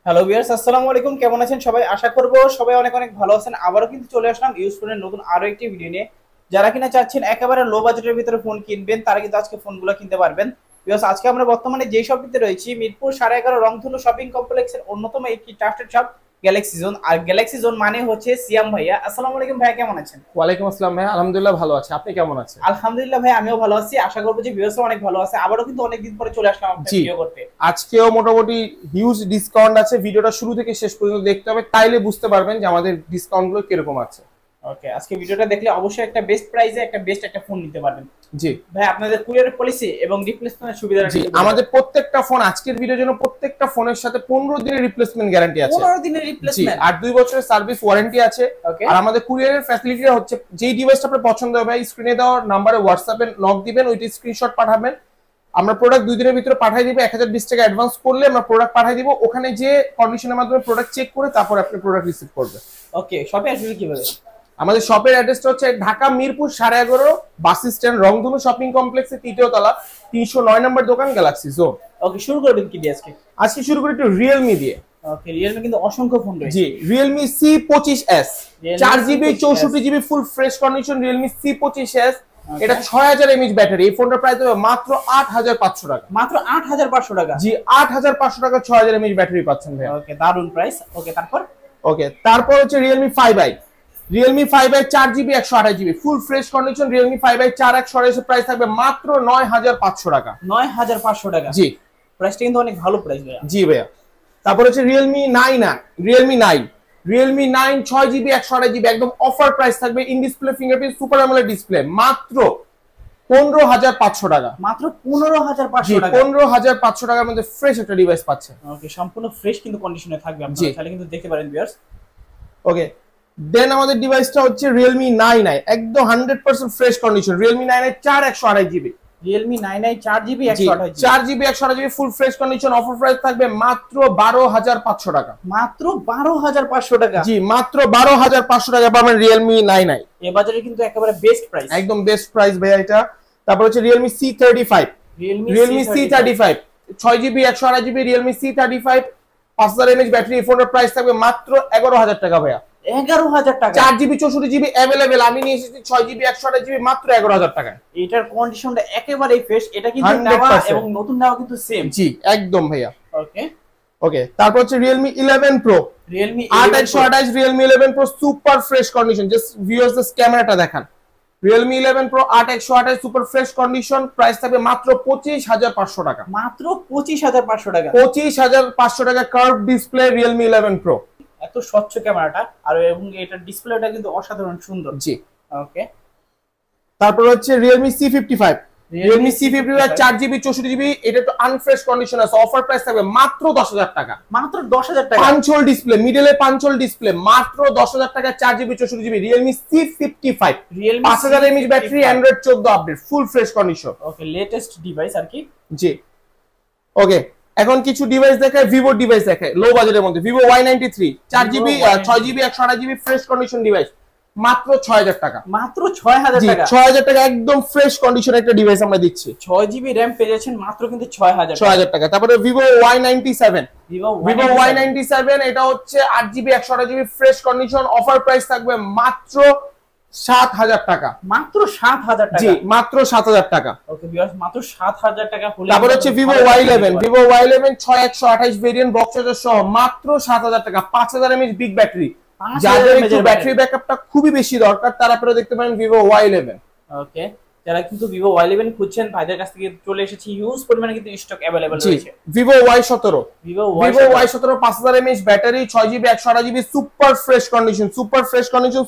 Hello viewers, আসসালামু আলাইকুম। কেমন আছেন সবাই? আশা করব সবাই অনেক অনেক ভালো আছেন। আবারও কিন্তু চলে আসলাম ইউজফোনের নতুন আরো একটি ভিডিও নিয়ে। যারা কিনা চাচ্ছেন একেবারে লো বাজেটের ভিতরে ফোন কিনবেন, তারা কিন্তু আজকে ফোনগুলো কিনতে পারবেন। ভিউয়ার্স, আজকে আমরা বর্তমানে যেই শপটিতে রয়েছি, মিরপুর 11.5 রংধনু শপিং কমপ্লেক্সের অন্যতম একটি ট্রাস্টেড শপ গ্যালাক্সি জোন। আর গ্যালাক্সি জোন মানে হচ্ছে সিয়াম ভাইয়া। আসসালামু আলাইকুম ভাইয়া, কেমন আছেন? ওয়ালাইকুম আসসালাম ভাই, আলহামদুলিল্লাহ ভালো আছি। আপনি কেমন আছেন? আলহামদুলিল্লাহ ভাই, আমিও ভালো আছি। আশা করবো যে ভিউয়ার্সও অনেক ভালো আছে। আবারও কিন্তু অনেকদিন পরে চলে আসলাম আপনাদের ভিডিও করতে। আজকেও মোটামুটি হিউজ ডিসকাউন্ট আছে। ভিডিওটা শুরু থেকে শেষ পর্যন্ত দেখতে হবে, তাইলে বুঝতে পারবেন যে আমাদের ডিসকাউন্ট গুলো কিরকম আছে। ওকে, আজকে ভিডিওটা দেখলে অবশ্যই একটা বেস্ট প্রাইসে একটা ফোন নিতে পারবেন। জি ভাই, আপনাদের কুরিয়ার পলিসি এবং রিপ্লেসমেন্টের সুবিধাটা জি, আমাদের প্রত্যেকটা ফোন, আজকের ভিডিওর জন্য প্রত্যেকটা ফোনের সাথে 15 দিনের রিপ্লেসমেন্ট গ্যারান্টি আছে। 15 দিনের রিপ্লেসমেন্ট আর 2 বছরের সার্ভিস ওয়ারেন্টি আছে। আর আমাদের কুরিয়ারের ফ্যাসিলিটিটা হচ্ছে, যেই ডিভাইসটা আপনার পছন্দ হবে স্ক্রিনে দেওয়া নাম্বারে হোয়াটসঅ্যাপে নক দিবেন, ওইটা স্ক্রিনশট পাঠাবেন। আমরা প্রোডাক্ট 2 দিনের ভিতরে পাঠিয়ে দিব। 1020 টাকা অ্যাডভান্স করলে আমরা প্রোডাক্ট পাঠিয়ে দিব। ওখানে যে কন্ডিশনের মাধ্যমে প্রোডাক্ট চেক করে তারপর আপনি প্রোডাক্ট রিসিভ করবেন। ওকে, শপে আসলে কিভাবে? আমাদের শপের অ্যাড্রেসটা হচ্ছে ঢাকা মিরপুর 11.5 বাস স্ট্যান্ড, রংধনু শপিং কমপ্লেক্সের 3য় তলা, 309 নম্বর দোকান, গ্যালাক্সি জোন। ওকে, শুরু করবেন কি দিয়ে আজকে? আজকে শুরু করি একটু রিয়েলমি দিয়ে। ওকে, রিয়েলমি কিন্তু অসংখ্য ফোন রয়েছে। জি, Realme C25s 4GB 64GB full fresh condition. Realme C25s, এটা 6000 mAh ব্যাটারি। এই ফোনটার প্রাইস হবে মাত্র 8500 টাকা। মাত্র 8500 টাকা? জি, 8500 টাকা 6000 mAh ব্যাটারি পাচ্ছেন ভাই। ওকে, দারুন প্রাইস। ওকে, তারপর হচ্ছে Realme 5i। Realme 5i 4GB 128GB full fresh condition. Realme 5i 4 128 price থাকবে মাত্র 9500 টাকা। 9500 টাকা? জি, প্রাইসটা কিন্তু অনেক ভালো প্রাইস ভাইয়া। জি ভাইয়া। তারপর হচ্ছে রিয়েলমি 9 6GB 128GB একদম অফার প্রাইস থাকবে। In display fingerprint super AMOLED display, মাত্র 15500 টাকা। মাত্র 15500 টাকা? 15500 টাকার মধ্যে ফ্রেশ একটা ডিভাইস পাচ্ছেন। ওকে, সম্পূর্ণ ফ্রেশ কিন্তু কন্ডিশনে থাকবে। আপনারা চাইলে কিন্তু দেখতে পারেন ভিউয়ার্স। ওকে, দেন আমাদের ডিভাইসটা হচ্ছে রিয়েলমি 9i, একদম 100% fresh condition. Realme 9i 4 128GB। Realme 9i 4GB 128GB? 4GB 128GB full fresh condition. Offer price থাকবে মাত্র 12500 টাকা। মাত্র 12500 টাকা? জি, মাত্র 12500 টাকা পাবেন রিয়েলমি 9i। এই বাজারে কিন্তু একেবারে বেস্ট প্রাইস, একদম বেস্ট প্রাইস ভাইয়া এটা। তারপর হচ্ছে Realme C35। Realme C35 6GB 128GB। Realme C35 5000 mAh battery. এই ফোনের প্রাইস থাকবে মাত্র 11000 টাকা ভাইয়া। 11000 টাকা? 4GB 64GB available. আমি নিয়ে এসেছি 6GB 128GB মাত্র 11000 টাকায়। এটার কন্ডিশনটা একেবারেই ফ্রেশ। এটা কিন্তু নেওয়া এবং নতুন নেওয়া কিন্তু সেম। জি, একদম ভাইয়া। ওকে, তারপর হচ্ছে Realme 11 Pro। Realme 8 128 Realme 11 Pro super fresh condition. Just viewers just ক্যামেরাটা দেখান। Realme 11 Pro 8 128 super fresh condition, price থাকবে মাত্র 25500 টাকা। মাত্র 25500 টাকা? 25500 টাকা কার্ভ ডিসপ্লে Realme 11 Pro। এত স্বচ্ছ ক্যামেরাটা, আর এবং এটার ডিসপ্লেটা কিন্তু অসাধারণ সুন্দর। জি। ওকে, তারপর হচ্ছে Realme C55। Realme C55 4GB 64GB, এটা তো আনফ্রেশ কন্ডিশন আছে। অফার প্রাইস থাকবে মাত্র 10000 টাকা। মাত্র 10000 টাকা? পাঁচল ডিসপ্লে, মিডলে পাঁচল ডিসপ্লে, মাত্র 10000 টাকা। 4GB 64GB Realme C55, 5000 mAh battery, Android 14 update, full fresh condition. Okay, latest device আর কি। জি। ওকে, এখন কিছু ডিভাইস দেখায়, ভিভো ডিভাইস দেখায় লো বাজেটের মধ্যে। Vivo Y93 4GB 6GB 128GB fresh condition device, মাত্র 6000 টাকা। মাত্র 6000 টাকা? 6000 টাকা একদম ফ্রেশ কন্ডিশন একটা ডিভাইস আমরা দিচ্ছি। 6GB RAM পেয়ে যাচ্ছেন মাত্র কিন্তু 6000 টাকা। তারপরে Vivo Y97। Vivo Y97 এটা হচ্ছে 8GB 128GB fresh condition. Offer price থাকবে মাত্র 7000 টাকা। মাত্র 7000 টাকা? জি, মাত্র 7000 টাকা। ওকে ভিউয়ার্স, মাত্র 7000 টাকা হলে। তারপর হচ্ছে Vivo Y11। Vivo Y11 6 128 variant box charger সহ, মাত্র 7000 টাকা। 5000 mAh বিগ ব্যাটারি। যাদের একটু ব্যাটারি ব্যাকআপটা খুবই বেশি দরকার, তারা আপনারা দেখতে পারেন Vivo Y11। ওকে, যারা কিন্তু Vivo Y11 খুঁজছেন, ভাইদের কাছ থেকে চলে এসেছে। হিউজ পরিমাণে কিন্তু স্টক अवेलेबल রয়েছে। Vivo Y17। Vivo Y17 5000 mAh battery, 6GB 128GB super fresh condition.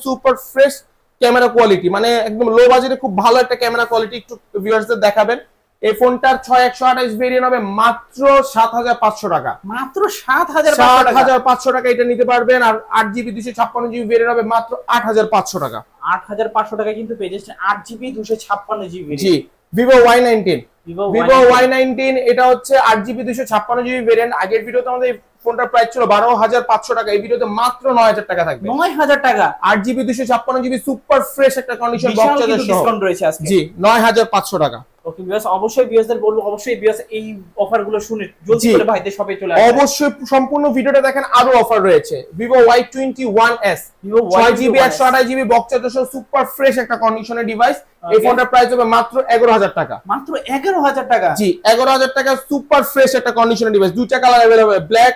Super fresh camera quality, মানে একদম লো বাজেটে খুব ভালো একটা ক্যামেরা কোয়ালিটি। একটু ভিউয়ার্সদের দেখাবেন। এই ফোনটার 6 128 ভেরিয়েন্ট হবে মাত্র 7500 টাকা। মাত্র 7500 টাকা এটা নিতে পারবেন। আর 8GB 256GB ভেরিয়েন্ট হবে মাত্র 8500 টাকা। 8500 টাকা কিন্তু পেয়ে যাচ্ছেন 8GB 256GB। জি। Vivo Y19। Vivo Y19 এটা হচ্ছে 8GB 256GB ভেরিয়েন্ট। আগের ভিডিওতে আমাদের ফোনটার প্রাইস ছিল 12500 টাকা। এই ভিডিওতে মাত্র 9000 টাকা থাকবে। 9000 টাকা? 8GB 256GB সুপার ফ্রেশ একটা কন্ডিশন বক্স চার্জার সহ ডিসকাউন্ট রয়েছে আজকে। জি, 9500 টাকা। ওকে ভিউয়ার্স, অবশ্যই ভিউয়ার্সদের বলবো অবশ্যই ভিউয়ার্স এই অফারগুলো শুনে জলদি করে ভাইদের সবাই চলে আসবে। অবশ্যই সম্পূর্ণ ভিডিওটা দেখেন, আরো অফার রয়েছে। Vivo Y21s 6GB 128GB box charger সহ সুপার ফ্রেশ একটা কন্ডিশনের ডিভাইস। এই ফোনটার প্রাইস হবে মাত্র 11000 টাকা। মাত্র 11000 টাকা? জি 11000 টাকা সুপার ফ্রেশ একটা কন্ডিশনের ডিভাইস। দুইটা colour available, black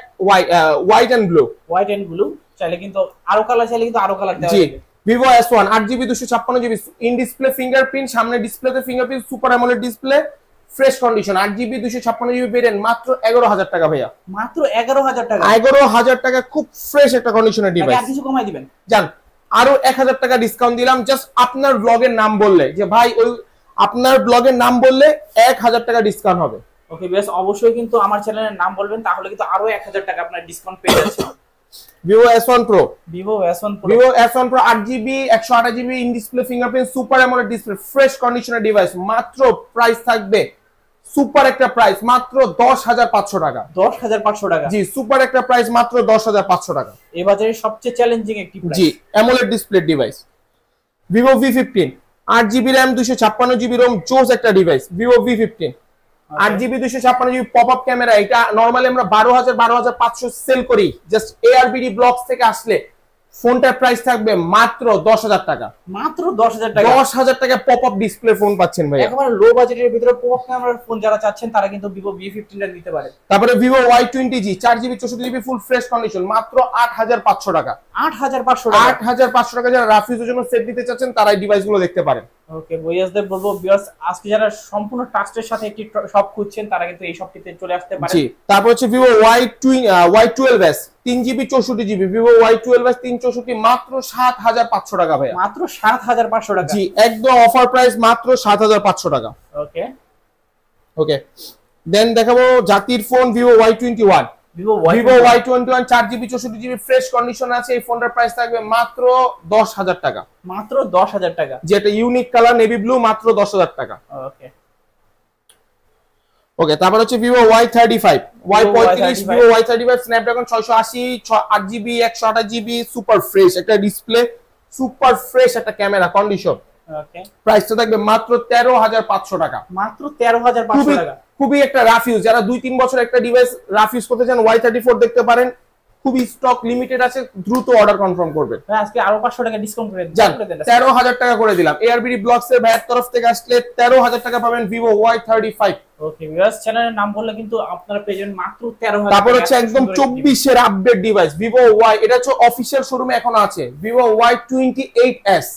white and blue. White and blue চাইলে কিন্তু আরো কালার চাইলে কিন্তু আরো কালার দেওয়া যাবে। Vivo S1 8GB 256GB in display fingerprint, সামনে ডিসপ্লেতে fingerprint, super AMOLED display, fresh condition 8GB 256GB variant, মাত্র 11000 টাকা ভাইয়া। মাত্র 11000 টাকা? 11000 টাকা খুব ফ্রেশ একটা কন্ডিশনের ডিভাইস। আর কিছু কমাই দিবেন? জান আরো 1000 টাকা ডিসকাউন্ট দিলাম, জাস্ট আপনার ব্লগের নাম বললে, যে ভাই ওই আপনার ব্লগের নাম বললে 1000 টাকা ডিসকাউন্ট হবে। ওকে বেশ, অবশ্যই কিন্তু আমার চ্যানেলের নাম বলবেন, তাহলে কিন্তু আরো 1000 টাকা আপনার ডিসকাউন্ট পেয়ে যাচ্ছেন। Vivo S1 Pro, Vivo S1 Pro 8GB 128GB in display fingerprint, super AMOLED display, fresh কন্ডিশনের ডিভাইস। মাত্র প্রাইস থাকবে সুপার একটা প্রাইস, মাত্র 10500 টাকা। 10500 টাকা? জি সুপার একটা প্রাইস, মাত্র 10500 টাকা। এই বাজারে সবচেয়ে চ্যালেঞ্জিং একটি প্রাইস। জি AMOLED display device. Vivo V15 8GB RAM 256GB ROM, জোস একটা ডিভাইস। Vivo V15 8GB 256GB popup camera. এটা নরমালি আমরা 12500 সেল করি, জাস্ট ARBD ব্লকস থেকে আসলে ফোনটার প্রাইস থাকবে মাত্র 10000 টাকা। মাত্র 10000 টাকা? 10000 টাকা পপআপ ডিসপ্লে ফোন পাচ্ছেন ভাই। একেবারে লো বাজেটের ভিতরে পপআপ ক্যামেরার ফোন যারা চাচ্ছেন তারা কিন্তু Vivo V15 টা নিতে পারে। তারপরে Vivo Y20G 4GB 64GB full fresh condition, মাত্র 8500 টাকা। 8500 টাকা? 8500 টাকা। যারা রাফিউজের জন্য সেট দিতে চাচ্ছেন তারা এই ডিভাইসগুলো দেখতে পারেন। ওকে ভিউয়ার্সদের বলবো, ভিউয়ার্স আজকে যারা সম্পূর্ণ ট্রাস্টের সাথে একটি শপ খুঁজছেন তারা কিন্তু এই শপটিতে চলে আসতে পারেন। জি তারপর হচ্ছে Vivo Y12s 3GB 64GB, Vivo Y12s 364 মাত্র 7500 টাকা ভাই। মাত্র 7500 টাকা? জি একদম অফার প্রাইস, মাত্র 7500 টাকা। ওকে ওকে দেন দেখাবো জাতির phone Vivo Y21। Vivo Y21 4GB 64GB fresh condition আছে। এই ফোনটার প্রাইস থাকবে মাত্র 10000 টাকা। মাত্র 10000 টাকা? যেটা ইউনিক কালার নেভি ব্লু, মাত্র 10000 টাকা। ওকে ওকে তারপর হচ্ছে Vivo Y35 Vivo Y35 Snapdragon 680 8GB 128GB super fresh একটা ডিসপ্লে, সুপার ফ্রেশ একটা ক্যামেরা কন্ডিশন। ওকে প্রাইসটা থাকবে মাত্র 13500 টাকা। মাত্র 13500 টাকা? খুবই একটা রাফ ইউজ, যারা 2-3 বছর একটা ডিভাইস রাফ ইউজ করতে চান Y34 দেখতে পারেন। খুবই স্টক লিমিটেড আছে, দ্রুত অর্ডার কনফার্ম করবেন। ভাই আজকে আরো 500 টাকা ডিসকাউন্ট করে দেন। 13000 টাকা করে দিলাম। ARBD ব্লগস এর ভাইয়ের তরফ থেকে আসলে 13000 টাকা পাবেন Vivo Y35। ওকে ভিউয়ার্স চ্যানেলের নাম বললে কিন্তু আপনারা পেয়ে যাবেন মাত্র 13000 টাকা। তারপর হচ্ছে একদম 24 এর আপডেট ডিভাইস Vivo Y, এটা হচ্ছে অফিশিয়াল শোরুমে এখনো আছে। Vivo Y28s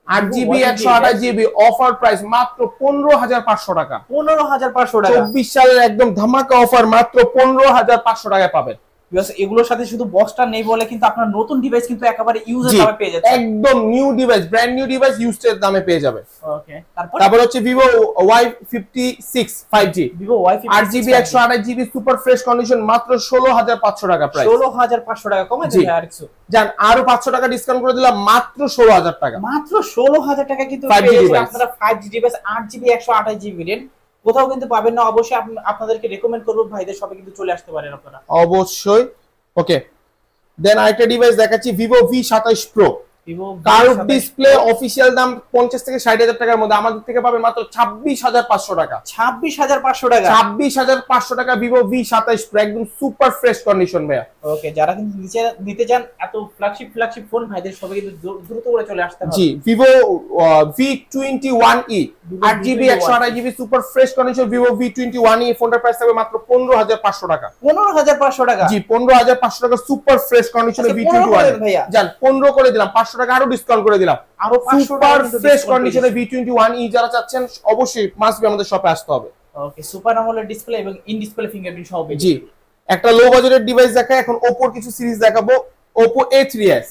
8GB 128GB offer price মাত্র 15500 টাকা। 15500 টাকা? 24 সালের একদম ধামাকা অফার, মাত্র 15500 টাকায় পাবেন। এগুলোর সাথে শুধু বক্সটা নেই বলে কিন্তু আপনার নতুন ডিভাইস কিন্তু একেবারে ইউজের দামে পেয়ে যাচ্ছেন। একদম new device, brand new device ইউজের দামে পেয়ে যাবেন। ওকে তারপর হচ্ছে Vivo Y56 5G Vivo Y56 8GB 128GB super fresh condition, মাত্র 16500 টাকা প্রাইস। 16500 টাকা কমে যায় আর কিছু? জান আরো 500 টাকা ডিসকাউন্ট করে দিলাম, মাত্র 16000 টাকা। মাত্র 16000 টাকা কিন্তু পেয়ে যাচ্ছেন আপনারা 5G device 8GB 128GB variant. কোথাও কিন্তু পাবেন না। অবশ্যই আপনাদেরকে রেকমেন্ড করব ভাইদের সবাই কিন্তু চলে আসতে পারেন আপনারা অবশ্যই। ওকে দেন আরেকটা ডিভাইস দেখাচ্ছি Vivo V27 Pro curve display, official দাম 50 থেকে 60000 টাকার মধ্যে, আমাদের থেকে পাবেন মাত্র 26500 টাকা। 26500 টাকা? 26500 টাকা Vivo V27 Pro একদম সুপার ফ্রেশ কন্ডিশন ভাইয়া। ওকে যারা কিন্তু নিতে চান এত ফ্ল্যাগশিপ ফোন ভাইদের সবাই কিন্তু দ্রুত করে চলে আসতে হবে। জি Vivo V21e 8GB 128GB super fresh condition Vivo V21e ফোনটার প্রাইস থাকবে মাত্র 15500 টাকা। 15500 টাকা? জি 15500 টাকা সুপার ফ্রেশ কন্ডিশনে V21 ভাইয়া। জান 15 করে দিলাম, 500 টাকা আরো ডিসকাউন্ট করে দিলাম। আরো 500 টাকা সুপার ফ্রেশ কন্ডিশনে V21e যারা চাচ্ছেন অবশ্যই মাস্ট বি আমাদের শপে আসতে হবে। ওকে সুপার অ্যামোলেড ডিসপ্লে এবং ইন ডিসপ্লে ফিঙ্গারপ্রিন্ট সহ পেয়ে জি একটা লো বাজেটের ডিভাইস দেখায়। এখন Oppo এর কিছু সিরিজ দেখাবো। Oppo A3s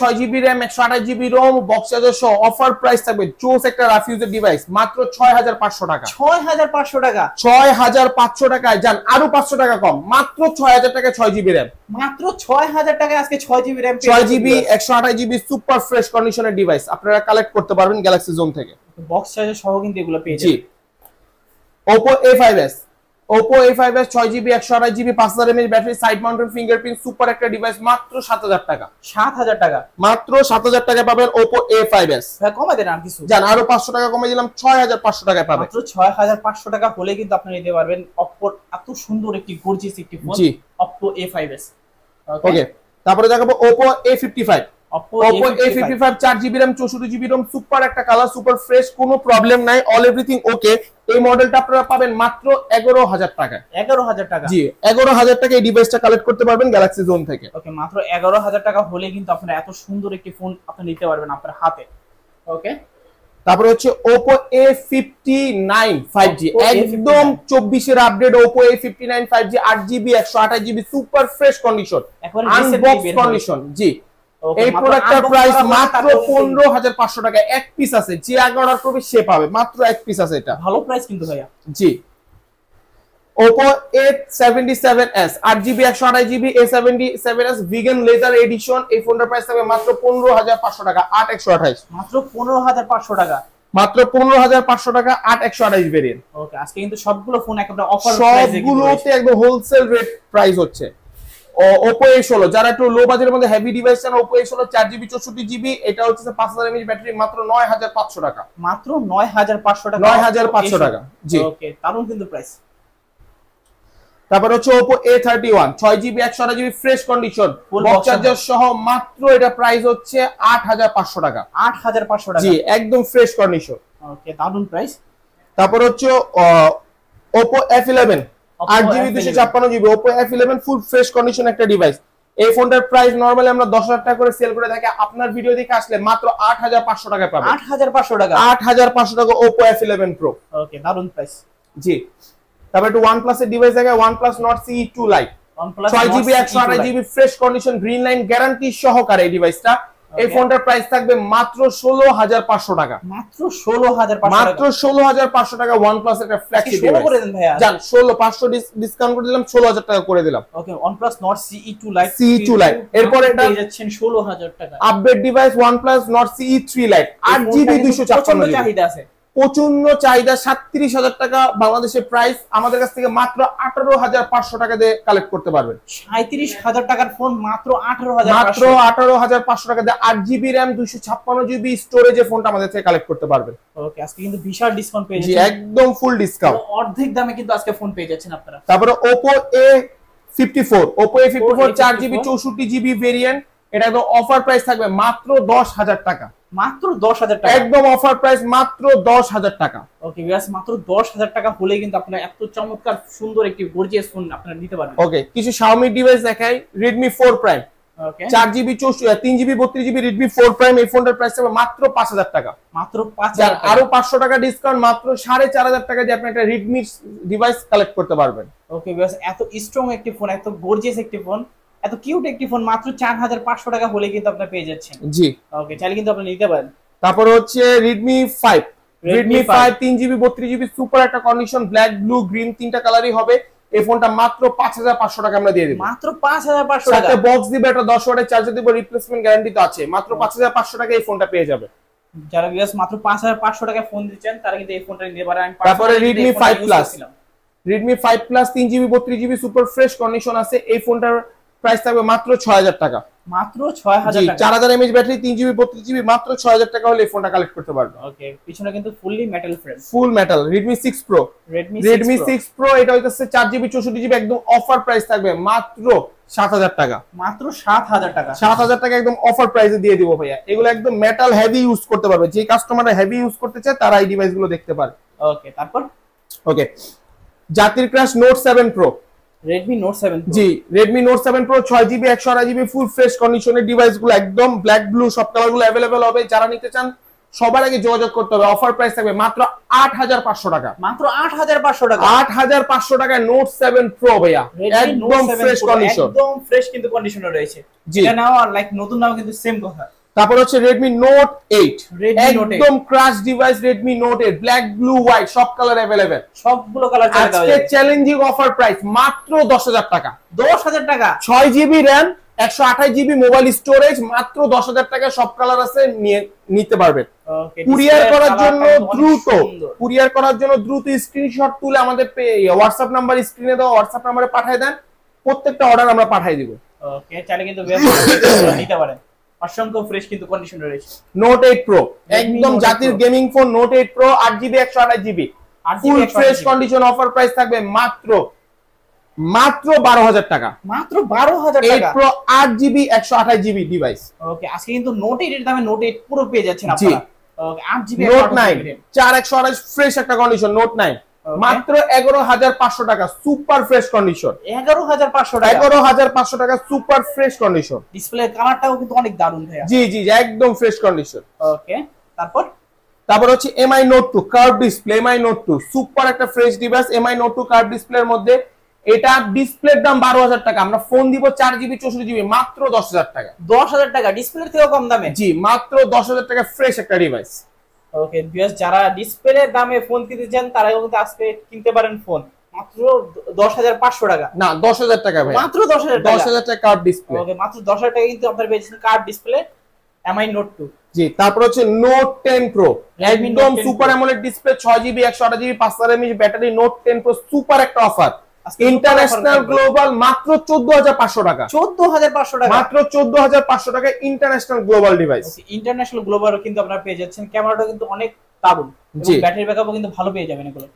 6GB RAM 128GB ROM box charger সহ অফার প্রাইস থাকবে জোস একটা রাফিউজের ডিভাইস, মাত্র 6500 টাকা। 6500 টাকা? 6500 টাকায় যান আরো 500 টাকা কম, মাত্র 6000 টাকায় 6GB RAM। মাত্র 6000 টাকায় আজকে 6GB RAM 6GB 128GB super fresh কন্ডিশনের ডিভাইস আপনারা কালেক্ট করতে পারবেন গ্যালাক্সি জোন থেকে। বক্স চার্জার সহ কিন্তু এগুলো পেয়ে যাবেন। Oppo A5s Oppo A5s 6GB 128GB 5000 mAh battery, side mounted fingerprint, super একটা ডিভাইস, মাত্র 7000 টাকা। 7000 টাকা, মাত্র 7000 টাকায় পাবেন Oppo A5s। ভাই কমাই দেন আর কিছু, জান আরো 500 টাকা কমে দিলাম, 6500 টাকায় পাবেন। মাত্র 6500 টাকা হলে কিন্তু আপনি নিতে পারবেন Oppo এত সুন্দর একটি গর্জিয়াস একটি ফোন, জি Oppo A5s। ওকে, তারপরে দেখাবো Oppo A55। Oppo A55 4GB RAM 64GB ROM, super একটা কালার, সুপার ফ্রেশ, কোনো প্রবলেম নাই, অল এভরিথিং ওকে। এই মডেলটা আপনারা পাবেন মাত্র 11000 টাকা। 11000 টাকা, জি 11000 টাকা এই ডিভাইসটা কালেক্ট করতে পারবেন গ্যালাক্সি জোন থেকে। ওকে, মাত্র 11000 টাকা হলে কিন্তু আপনারা এত সুন্দর একটি ফোন আপনি নিতে পারবেন আপনার হাতে। ওকে, তারপরে হচ্ছে Oppo A59 5G, একদম 24 এর update Oppo A59 5G 8GB 128GB super fresh condition, unbox condition. জি এই প্রোডাক্টটার প্রাইস মাত্র 15500 টাকা। এক পিস আছে, যে আগে অর্ডার করবে সে পাবে, মাত্র এক পিস আছে। এটা ভালো প্রাইস কিন্তু ভাইয়া। জি Oppo A77s 8GB 128GB A77s vegan leather addition, এই ফোনটার প্রাইস থাকবে মাত্র 15500 টাকা 8128। মাত্র 15500 টাকা, মাত্র 15500 টাকা 8128 ভেরিয়েন্ট। ওকে, আজকে কিন্তু সবগুলো ফোন একেবারে অফার প্রাইসে, সবগুলোতে একদম হোলসেল রেট প্রাইস হচ্ছে। Oppo A16 যারা একটু লো বাজেটের মধ্যে হেভি ডিভাইস চান, Oppo A16 4GB 64GB, এটা হচ্ছে 5000 mAh ব্যাটারি, মাত্র 9500 টাকা। মাত্র 9500 টাকা, 9500 টাকা। জি ওকে, দারুণ কিন্তু প্রাইস। তারপর হচ্ছে Oppo A31 6GB 128GB fresh condition, box charger সহ, মাত্র এটা প্রাইস হচ্ছে 8500 টাকা। 8500 টাকা, জি একদম ফ্রেশ কন্ডিশন। ওকে, দারুণ প্রাইস। তারপর হচ্ছে Oppo F11 8GB 256GB, Oppo F11 ফুল ফ্রেশ কন্ডিশন একটা ডিভাইস। এই ফোনটার প্রাইস নরমালি আমরা 10000 টাকা করে সেল করে থাকি, আপনার ভিডিও দেখে আসলে মাত্র 8500 টাকায় পাবেন। 8500 টাকা, 8500 টাকা Oppo F11 Pro। ওকে, দারুণ প্রাইস। জি তারপর একটু OnePlus এর ডিভাইস দেখে, OnePlus Nord CE2 Lite 6GB 128GB fresh condition, green line guarantee সহকারে এই ডিভাইসটা। এই ফোনটার প্রাইস থাকবে মাত্র 16500 টাকা। মাত্র 16500 টাকা, মাত্র 16500 টাকা OnePlus এর একটা ফ্ল্যাগশিপ ডিভাইস। করে দেন ভাইয়া, জান 16500 ডিসকাউন্ট করে দিলাম, 16000 টাকা করে দিলাম। ওকে, OnePlus Nord CE2 Lite, CE2 Lite এরপর এটা পেয়ে যাচ্ছেন 16000 টাকা। Update device OnePlus Nord CE3 Lite 8GB 256GB, চাহিদা আছে, প্রচন্ড চাহিদা। 37000 টাকা বাংলাদেশের প্রাইস, আমাদের কাছ থেকে মাত্র 18500 টাকা দিয়ে কালেক্ট করতে পারবেন। 37000 টাকার ফোন মাত্র 18500, মাত্র 18500 টাকা দিয়ে 8GB RAM 256GB স্টোরেজে ফোনটা আমাদের থেকে কালেক্ট করতে পারবেন। ওকে, আজকে কিন্তু বিশাল ডিসকাউন্ট পেয়ে জি যাচ্ছেন, একদম ফুল ডিসকাউন্ট, অর্ধেক দামে কিন্তু আজকে ফোন পেয়ে যাচ্ছেন আপনারা। তারপরে Oppo A54 4GB 64GB variant, এটা একদম অফার প্রাইস থাকবে মাত্র 10000 টাকা। মাত্র 10000 টাকা, একদম অফার প্রাইস, মাত্র 10000 টাকা। ওকে ভিউয়ার্স, মাত্র 10000 টাকা হলেই কিন্তু আপনারা এত চমৎকার সুন্দর একটি গর্জিয়াস ফোন আপনারা নিতে পারবেন। ওকে, কিছু Xiaomi ডিভাইস দেখাই। Redmi 4 Prime ওকে, 4GB 3GB 32GB Redmi 4 Prime, এই ফোনটার প্রাইস হবে মাত্র 5000 টাকা। মাত্র 5000 টাকা, আরো 500 টাকা ডিসকাউন্ট, মাত্র 4500 টাকা দিয়ে আপনি একটা Redmi ডিভাইস কালেক্ট করতে পারবেন। ওকে ভিউয়ার্স, এত স্ট্রং একটি ফোন, এত গর্জিয়াস একটি ফোন, এত কিউট একটি ফোন মাত্র 4500 টাকা হলে কিন্তু আপনারা পেয়ে যাচ্ছেন। জি ওকে, চাইলে কিন্তু আপনি নিতে পারেন। তারপর হচ্ছে Redmi 5 3GB 32GB সুপার একটা কন্ডিশন, ব্ল্যাক ব্লু গ্রিন তিনটা কালারই হবে। এই ফোনটা মাত্র 5500 টাকা আমরা দিয়ে দেব। মাত্র 5500 টাকা, সাথে বক্স দিবে, একটা 10 ওয়াটের চার্জার দিব, রিপ্লেসমেন্ট গ্যারান্টি তো আছে। মাত্র 5500 টাকা এই ফোনটা পেয়ে যাবে। যারা ভিউয়ার্স মাত্র 5500 টাকায় ফোন দিচ্ছেন তারা কিন্তু এই ফোনটা নিতে পারেন। তারপরে Redmi 5 Plus 3GB 32GB super fresh condition আছে। এই ফোনটার প্রাইস থাকবে মাত্র 6000 টাকা। মাত্র 6000 টাকা, 4000 mAh ব্যাটারি, 3GB 32GB, মাত্র 6000 টাকা হলে এই ফোনটা কালেক্ট করতে পারবে। ওকে, পিছনে কিন্তু ফুললি মেটাল ফ্রেম, ফুল metal. Redmi 6 Pro Redmi 6 Pro এটা হইতাছে 4GB 64GB, একদম অফার প্রাইস থাকবে মাত্র 7000 টাকা। মাত্র 7000 টাকা, 7000 টাকা একদম অফার প্রাইসে দিয়ে দিব ভাইয়া। এগুলো একদম মেটাল হেভি ইউজ করতে পারবে, যে কাস্টমাররা হেভি ইউজ করতে চায় তারা এই ডিভাইসগুলো দেখতে পারে। ওকে, তারপর ওকে, জাতির crush Note 7 Pro Redmi Note 7 Pro, জি Redmi Note 7 Pro 6GB 128GB full fresh কন্ডিশনের ডিভাইসগুলো, একদম ব্ল্যাক ব্লু সব কালারগুলো अवेलेबल হবে। যারা নিতে চান সবার আগে যোগাযোগ করতে হবে। অফার প্রাইস থাকবে মাত্র 8500 টাকা। মাত্র 8500 টাকা, 8500 টাকায় Note 7 Pro ভাইয়া, একদম ফ্রেশ কন্ডিশন, একদম ফ্রেশ কিন্তু কন্ডিশনে রয়েছে। এটা নাও আর লাইক নতুন নাও কিন্তু সেম কথা। তারপর হচ্ছে Redmi Note 8 একদম crush device, Redmi Note 8 black blue white সব কালার अवेलेबल, সবগুলো কালার চাইতে হবে। আজকে চ্যালেঞ্জিং অফার প্রাইস মাত্র 10000 টাকা। 10000 টাকা, 6GB RAM 128 GB mobile storage, মাত্র 10,000 টাকা, সব কালার আছে, নিতে পারবেন। কুরিয়ার করার জন্য দ্রুত স্ক্রিনশট তুলে আমাদের হোয়াটসঅ্যাপ নাম্বার, স্ক্রিনে দেওয়া হোয়াটসঅ্যাপ নাম্বারে পাঠিয়ে দেন, প্রত্যেকটা অর্ডার আমরা পাঠিয়ে দিব। ওকে, চাইলে কিন্তু নিতে পারেন। অসংখ্য ফ্রেশ কিন্তু কন্ডিশন রয়েছে। নোট 8 প্রো একদম জাতির gaming phone, note 8 pro 8GB 128GB full fresh condition, offer price থাকবে মাত্র 12,000 টাকা। মাত্র 12,000 টাকা 8 প্রো 8GB 128GB ডিভাইস। ওকে, আজকে কিন্তু নোট 8 এর দামে নোট 8 পুরো পেয়ে যাচ্ছেন আপনারা। ওকে, 8GB নোট 9 4128 ফ্রেশ একটা কন্ডিশন, নোট 9 মাত্র 11,500 টাকা, সুপার ফ্রেশ কন্ডিশন। 11,500 টাকা, 11,500 টাকা, সুপার ফ্রেশ কন্ডিশন। ডিসপ্লে কালারটাও কিন্তু অনেক দারুণ ভাই। জি একদম ফ্রেশ কন্ডিশন। ওকে, তারপর হচ্ছে MI Note 2 curve display, MI Note 2 super একটা fresh device. MI Note 2 curve ডিসপ্লের মধ্যে এটা ডিসপ্লের দাম 12,000 টাকা, আমরা ফোন দিব 4GB 64GB মাত্র 10,000 টাকা। 10,000 টাকা ডিসপ্লের থেকেও কম দামে? জি, মাত্র 10,000 টাকা ফ্রেশ একটা ডিভাইস। ওকে ভিউয়ার্স, যারা ডিসপ্লের দামে ফোন কিনতে চান তারা কিন্তু আজকে কিনতে পারেন ফোন মাত্র 10,500 টাকা। না, 10,000 টাকা ভাই, মাত্র 10,000 টাকা। 10,000 টাকা কার্ভ ডিসপ্লে। ওকে, মাত্র 10,000 টাকা কিন্তু আপনারা পেয়েছেন কার্ভ ডিসপ্লে MI Note 2। জি, তারপর হচ্ছে Note 10 Pro একদম super AMOLED display, 6GB 128GB 5000 mAh battery, Note 10 Pro super একটা অফার। ইন্টারন্যাশনাল গ্লোবাল মাত্র 14,500 টাকা। 14,500 টাকা, মাত্র 14,500 টাকা ইন্টারন্যাশনাল গ্লোবাল ডিভাইস। ইন্টারন্যাশনাল গ্লোবালও কিন্তু আপনারা পেয়ে যাচ্ছেন। ক্যামেরাটা কিন্তু অনেক দারুণ, ব্যাটারি ব্যাকআপও কিন্তু ভালো পেয়ে যাবেন এগুলো।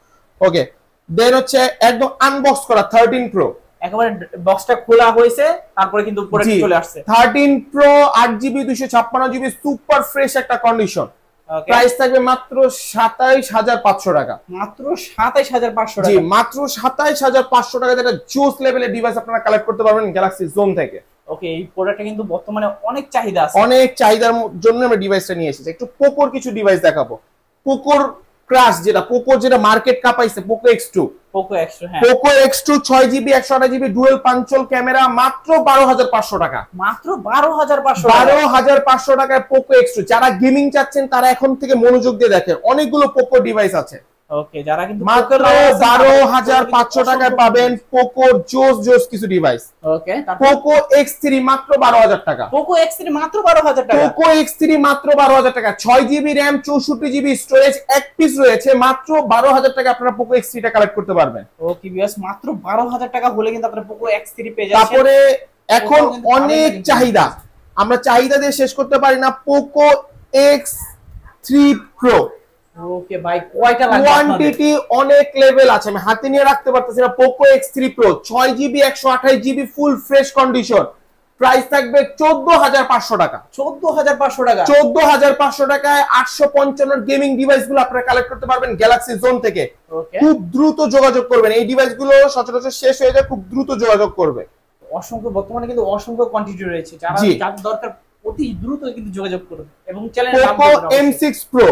ওকে, দেন হচ্ছে একদম আনবক্স করা 13 Pro, একেবারে বক্সটা খোলা হয়েছে, তারপরে কিন্তু প্রোডাক্ট চলে আসছে। 13 Pro 8GB 256GB super fresh একটা কন্ডিশন। প্রাইস থাকবে মাত্র 27,500 টাকা। মাত্র 27,500 টাকা। জি, মাত্র 27,500 টাকা যেটা জোস লেভেলের ডিভাইস আপনারা কালেক্ট করতে পারবেন গ্যালাক্সি জোন থেকে। ওকে, এই প্রোডাক্টটা কিন্তু বর্তমানে অনেক চাহিদা আছে, অনেক চাহিদার জন্য আমরা ডিভাইসটা নিয়ে এসেছি। একটু পোকোর কিছু ডিভাইস দেখাবো। পোকোর ক্রাশ, যেটা মার্কেট কাঁপাইছে, পোকো X2। পোকো X2, হ্যাঁ, Poco X2 6GB 128GB dual পাঞ্চল camera, মাত্র 12,500 টাকা। মাত্র 12,500 টাকা। 12,500 টাকায় পোকো X2। যারা গেমিং চাচ্ছেন তারা এখন থেকে মনোযোগ দিয়ে দেখেন, অনেকগুলো পোকো ডিভাইস আছে। ওকে, যারা কিন্তু মাত্র 12,500 টাকায় পাবেন পোকো জোস কিছু ডিভাইস। ওকে, পোকো X3 মাত্র 12,000 টাকা। পোকো X3 মাত্র 12,000 টাকা। পোকো X3 মাত্র 12,000 টাকা, 6GB RAM 64GB স্টোরেজ, এক পিস রয়েছে, মাত্র 12,000 টাকা আপনারা পোকো X3 টা কালেক্ট করতে পারবেন। ওকে ভিউয়ার্স, মাত্র 12,000 টাকা হলে কিন্তু আপনারা পোকো X3 পেয়ে যাচ্ছেন। তারপরে এখন অনেক চাহিদা, আমরা চাহিদা দিয়ে শেষ করতে পারি না। পোকো X3 Pro, ওকে ভাই, কয়টা লাগবে? কোয়ান্টিটি অনেক লেভেল আছে, আমি হাতে নিয়ে রাখতে পারতেছি না। Poco X3 Pro 6GB 128GB full fresh condition, price থাকবে 14,500 টাকা। 14,500 টাকা। 14,500 টাকায় 855 গেমিং ডিভাইস গুলো আপনারা কালেক্ট করতে পারবেন গ্যালাক্সি জোন থেকে। খুব দ্রুত যোগাযোগ করবেন, এই ডিভাইস গুলো সচরাচর শেষ হয়ে যায়, খুব দ্রুত যোগাযোগ করবে। বর্তমানে কিন্তু অসংখ্য কোয়ান্টিটি রয়েছে, যারা দরকার অতি দ্রুত কিন্তু যোগাযোগ করুন এবং channel Poco M6 Pro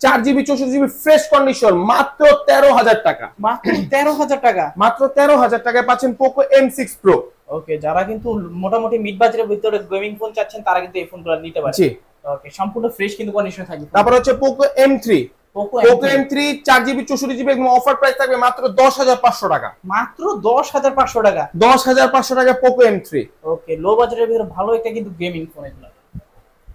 4GB 64GB fresh condition, মাত্র 13,000 টাকা। মাত্র 13,000 টাকা। মাত্র 13,000 টাকায় পাচ্ছেন পোকো M6 Pro। ওকে, যারা কিন্তু মোটামুটি মিড বাজেটের ভিতরে গেমিং ফোন চাচ্ছেন তারা কিন্তু এই ফোনগুলো নিতে পারেন। জি, ওকে, সম্পূর্ণ ফ্রেশ কিন্তু কন্ডিশন থাকবে। তারপর হচ্ছে Poco M3। Poco M3 4GB 64GB একদম অফার প্রাইস থাকবে মাত্র 10,500 টাকা। মাত্র 10,500 টাকা। 10,500 টাকা পোকো M3। ওকে, লো বাজেটের ভিতরে ভালো একটা কিন্তু গেমিং ফোন এগুলো।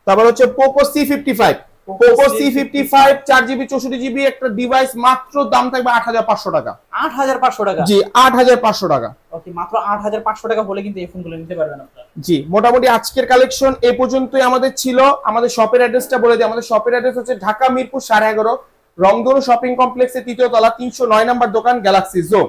তারপর হচ্ছে Poco C55। Poco C55 4GB 64GB একটা ডিভাইস, মাত্র দাম থাকবে 8,500 টাকা। 8,500 টাকা। জি, 8,500 টাকা। ওকে, মাত্র 8,500 টাকা হলে কিন্তু এই ফোনগুলো নিতে পারবেন আপনারা। জি, মোটামুটি আজকের কালেকশন এই পর্যন্তই আমাদের ছিল। আমাদের শপের অ্যাড্রেসটা বলে দিই। আমাদের শপের অ্যাড্রেস হচ্ছে ঢাকা মিরপুর 11.5 রংধনু শপিং কমপ্লেক্সের 3য় তলা 309 নম্বর দোকান গ্যালাক্সি জোন।